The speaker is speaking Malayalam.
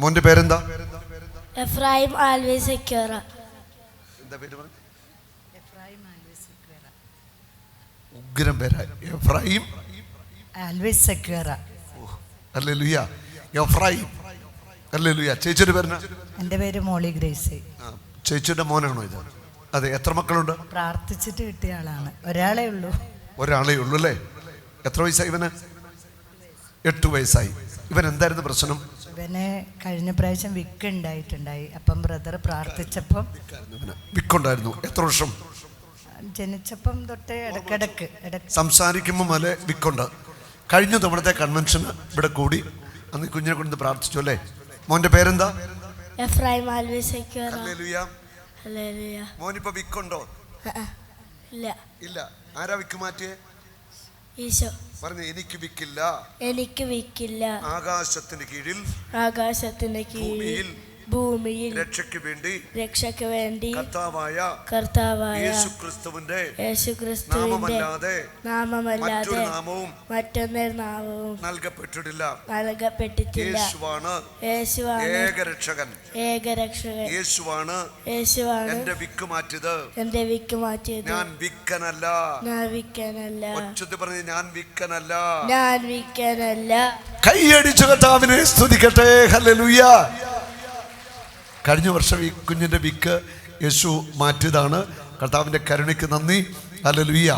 മോന്റെ പേരെന്താ? Ephraim always Secura. എന്താ പേര് പറഞ്ഞു? ഉഗ്രം പേരാ, Ephraim always secure. Hallelujah. Ephraim. Hallelujah. ചേച്ചിയുടെ പേരെന്നാ? എൻ്റെ പേര് മോളി ഗ്രേസ്. ചേച്ചിയുടെ മോനാണോ ഇത്? അതെ. എത്ര മക്കളുണ്ട്? പ്രാർത്ഥിച്ചിട്ട് കിട്ടിയ ആളാണ്. ഒരാളേ ഉള്ളൂ. ഒരാളേ ഉള്ളൂ അല്ലേ? എത്ര വയസ്സായി ഇവന്? 8 വയസ്സായി. ഇവൻ എന്തായിരുന്നു പ്രശ്നം? ഇവന് കഴിഞ്ഞ പ്രാവശ്യം വിക്ക് ഉണ്ടായിട്ടുണ്ടായി. അപ്പം ബ്രദർ പ്രാർത്ഥിച്ചപ്പം വിക്കുണ്ടായിരുന്നു. എത്ര വർഷം? ജനിച്ചപ്പം തൊട്ട് ഇടയ്ക്കിടയ്ക്ക് സംസാരിക്കുമ്പോൾ മല വിക്കുണ്ട്. കഴിഞ്ഞ തവണത്തെ കൺവെൻഷന് ഇവിടെ കൂടി അന്ന് കുഞ്ഞിനെ കൊണ്ട് പ്രാർത്ഥിച്ചു അല്ലേ? മോന്റെ പേരെന്താ? Ephraim always secure. Hallelujah. Hallelujah. മോനിപ്പോ വിക്കുണ്ടോ? ഇല്ല. ഇല്ല. ആരാ വിക്ക് മാറ്റിയേ? ഈശോ പറഞ്ഞു, എനിക്ക് വിക്കില്ല. എനിക്ക് വിക്കില്ല. ആകാശത്തിന് കീഴിൽ, ആകാശത്തിന്റെ കീഴിൽ, ഭൂമിയിൽ രക്ഷയ്ക്ക് വേണ്ടി കർത്താവായ യേശുക്രിസ്തുവിന്റെ നാമമല്ലാതെ മറ്റൊരു നാമവും നൽകപ്പെട്ടിട്ടില്ല. യേശുവാണ് ഏകരക്ഷകൻ. യേശുവാണ് എന്റെ വിക്ക് മാറ്റിയത്. ഞാൻ വിക്കനല്ല. പറഞ്ഞു, ഞാൻ വിക്കനല്ല. കൈയടിച്ചു കർത്താവിനെ സ്തുതിക്കട്ടെ. ഹല്ലേലൂയ. കഴിഞ്ഞ വർഷം ഈ കുഞ്ഞിന്റെ വിക്ക് യേശു മാറ്റിയതാണ്. കർത്താവിന്റെ കരുണയ്ക്ക് നന്ദി. ഹല്ലേലൂയ.